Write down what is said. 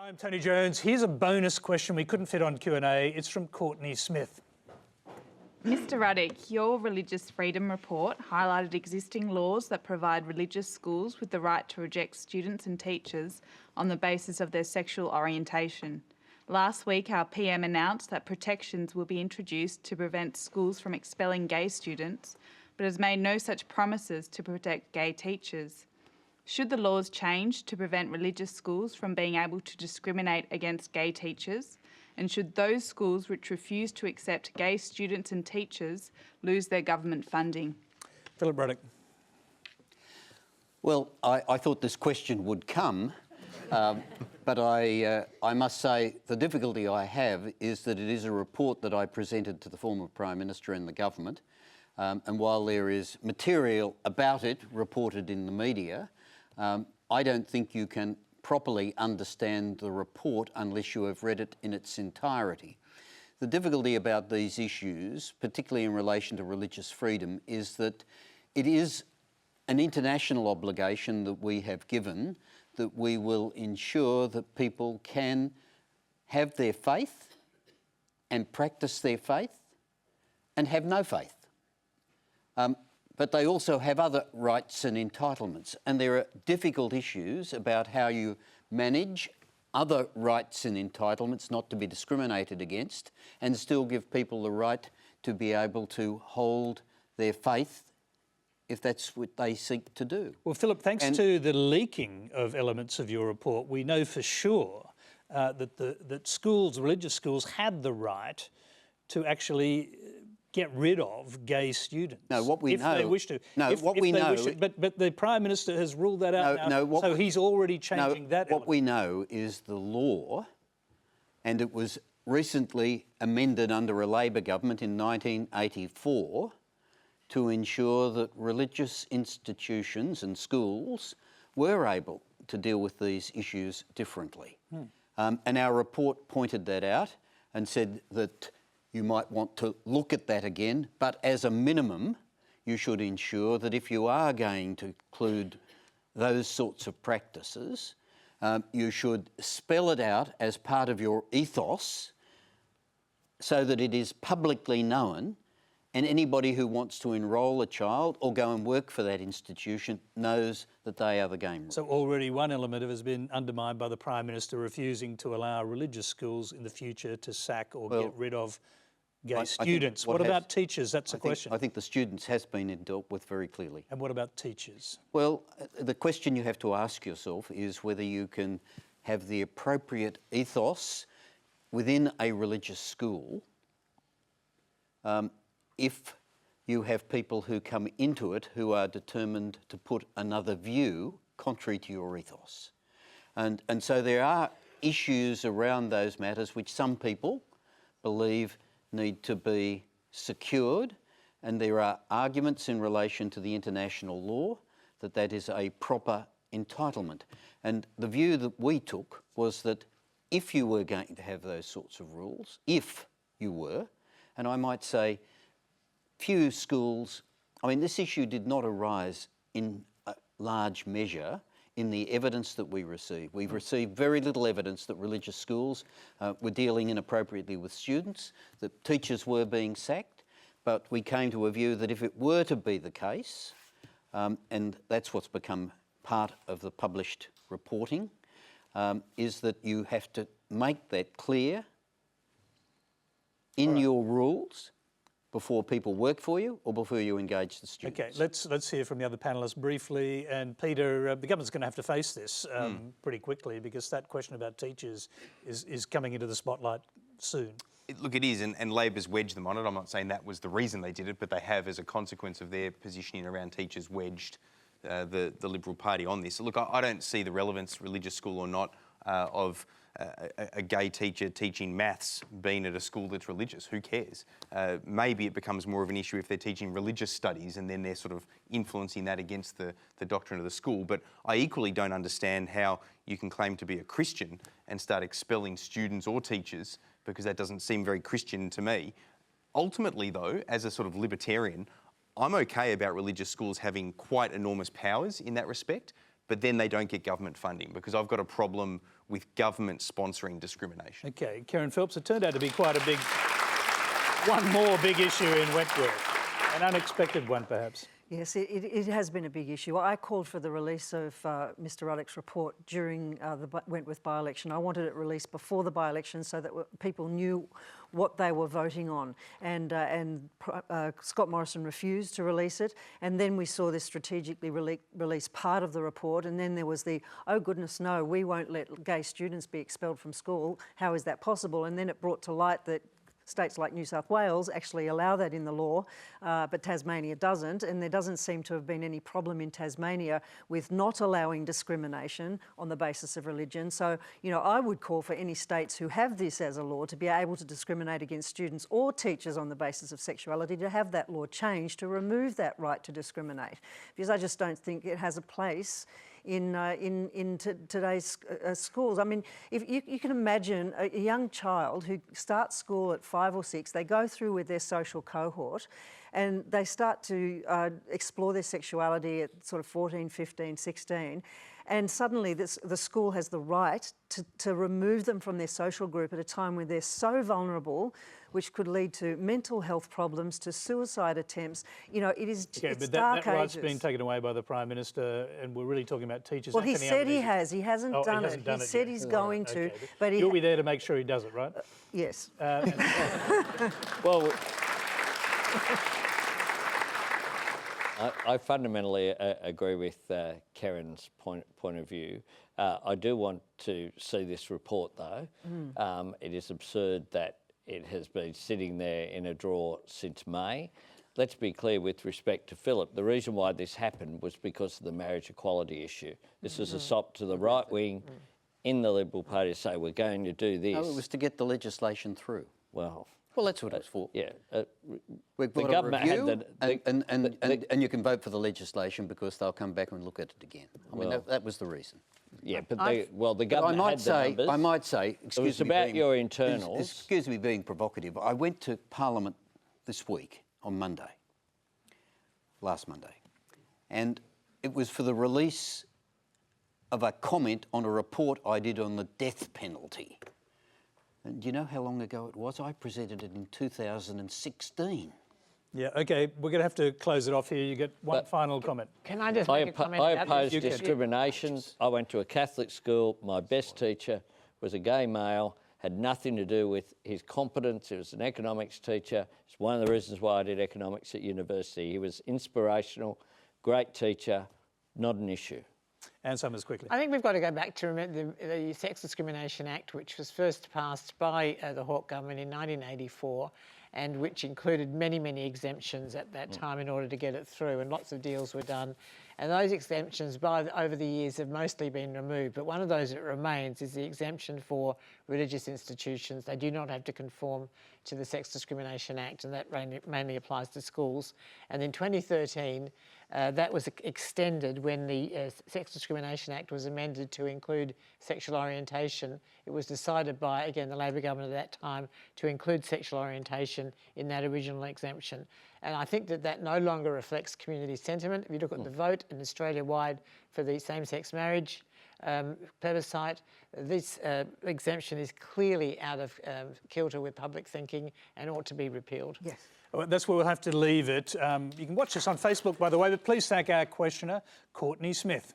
I'm Tony Jones. Here's a bonus question we couldn't fit on Q&A. It's from Courtney Smith. Mr Ruddock, your Religious Freedom Report highlighted existing laws that provide religious schools with the right to reject students and teachers on the basis of their sexual orientation. Last week, our PM announced that protections will be introduced to prevent schools from expelling gay students, but has made no such promises to protect gay teachers. Should the laws change to prevent religious schools from being able to discriminate against gay teachers? And should those schools which refuse to accept gay students and teachers lose their government funding? Philip Ruddock. Well, I thought this question would come, but I must say the difficulty I have is that it is a report that I presented to the former Prime Minister and the government, and while there is material about it reported in the media, I don't think you can properly understand the report unless you have read it in its entirety. The difficulty about these issues, particularly in relation to religious freedom, is that it is an international obligation that we have given that we will ensure that people can have their faith and practice their faith and have no faith. But they also have other rights and entitlements, and there are difficult issues about how you manage other rights and entitlements not to be discriminated against and still give people the right to be able to hold their faith if that's what they seek to do. Well, Philip, thanks to the leaking of elements of your report, we know for sure that schools, religious schools, had the right to actually get rid of gay students. No, what we know... If they wish to. No, what we know... But the Prime Minister has ruled that out now, so he's already changing that element. What we know is the law, and it was recently amended under a Labor government in 1984 to ensure that religious institutions and schools were able to deal with these issues differently. And our report pointed that out and said that you might want to look at that again, but as a minimum, you should ensure that if you are going to include those sorts of practices, you should spell it out as part of your ethos so that it is publicly known and anybody who wants to enrol a child or go and work for that institution knows that they are the game rules. So already one element has been undermined by the Prime Minister refusing to allow religious schools in the future to sack or get rid of gay students. What about teachers? That's a question. I think the students has been dealt with very clearly. And what about teachers? Well, the question you have to ask yourself is whether you can have the appropriate ethos within a religious school if you have people who come into it who are determined to put another view contrary to your ethos. And so there are issues around those matters which some people believe need to be secured, and there are arguments in relation to the international law that that is a proper entitlement. And the view that we took was that if you were going to have those sorts of rules, if you were, and I might say few schools, I mean, this issue did not arise in a large measure in the evidence that we received. We've received very little evidence that religious schools were dealing inappropriately with students, that teachers were being sacked, but we came to a view that if it were to be the case, and that's what's become part of the published reporting, is that you have to make that clear in your rules before people work for you or before you engage the students. Okay, let's hear from the other panellists briefly. And Peter, the government's going to have to face this pretty quickly because that question about teachers is coming into the spotlight soon. Look, it is, and Labor's wedged them on it. I'm not saying that was the reason they did it, but they have, as a consequence of their positioning around teachers, wedged the Liberal Party on this. Look, I don't see the relevance, religious school or not, of a gay teacher teaching maths being at a school that's religious. Who cares? Maybe it becomes more of an issue if they're teaching religious studies and then they're sort of influencing that against the doctrine of the school. But I equally don't understand how you can claim to be a Christian and start expelling students or teachers, because that doesn't seem very Christian to me. Ultimately, though, as a sort of libertarian, I'm okay about religious schools having quite enormous powers in that respect, but then they don't get government funding, because I've got a problem with government sponsoring discrimination. Okay, Karen Phelps, it turned out to be quite a big, one more big issue in Wentworth, an unexpected one perhaps. Yes, it has been a big issue. I called for the release of Mr Ruddock's report during the Wentworth by-election. I wanted it released before the by-election so that people knew what they were voting on. And Scott Morrison refused to release it. And then we saw this strategically release part of the report. And then there was the, oh goodness no, we won't let gay students be expelled from school. How is that possible? And then it brought to light that states like New South Wales actually allow that in the law, but Tasmania doesn't, and there doesn't seem to have been any problem in Tasmania with not allowing discrimination on the basis of religion. So, you know, I would call for any states who have this as a law to be able to discriminate against students or teachers on the basis of sexuality to have that law changed to remove that right to discriminate, because I just don't think it has a place in today's schools. I mean, if you can imagine a young child who starts school at 5 or 6, they go through with their social cohort and they start to explore their sexuality at sort of 14, 15, 16. And suddenly the school has the right to remove them from their social group at a time when they're so vulnerable, which could lead to mental health problems, to suicide attempts. You know, it's But dark that right's ages. been taken away by the Prime Minister, and we're really talking about teachers. Well, How he can said he Albanese- has. He hasn't Oh, done he hasn't it. done He it said yet. he's going to, Okay. but he You'll be there to make sure he does it, right? yes. Well, I fundamentally agree with Karen's point of view. I do want to see this report, though. It is absurd that it has been sitting there in a drawer since May. Let's be clear with respect to Phillip. The reason why this happened was because of the marriage equality issue. This was a sop to the right wing in the Liberal Party to say, we're going to do this. No, it was to get the legislation through. Well, that's what it was for. yeah. We've The got government a had review, and you can vote for the legislation because they'll come back and look at it again. I mean, that was the reason. Yeah, but I government might had the say, numbers. I might say, It was about your internals. Excuse me being provocative. I went to Parliament this week on Monday, last Monday, and it was for the release of a comment on a report I did on the death penalty. And do you know how long ago it was? I presented it in 2016. Yeah, okay, we're going to have to close it off here. You get one final comment. Can I just I make a comment I about opposed this? discrimination. I went to a Catholic school. My best teacher was a gay male, had nothing to do with his competence. He was an economics teacher. It's one of the reasons why I did economics at university. He was inspirational, great teacher, not an issue. Anne Summers, quickly. I think we've got to go back to remember the Sex Discrimination Act, which was first passed by the Hawke government in 1984, and which included many, many exemptions at that time in order to get it through, and lots of deals were done. And those exemptions over the years have mostly been removed, but one of those that remains is the exemption for religious institutions. They do not have to conform to the Sex Discrimination Act, and that mainly applies to schools. And in 2013, that was extended when the Sex Discrimination Act was amended to include sexual orientation. It was decided by, again, the Labor government at that time to include sexual orientation in that original exemption. And I think that no longer reflects community sentiment. If you look at the vote in Australia-wide for the same-sex marriage plebiscite, this exemption is clearly out of kilter with public thinking and ought to be repealed. Yes. Well, that's where we'll have to leave it. You can watch us on Facebook, by the way, but please thank our questioner, Courtney Smith.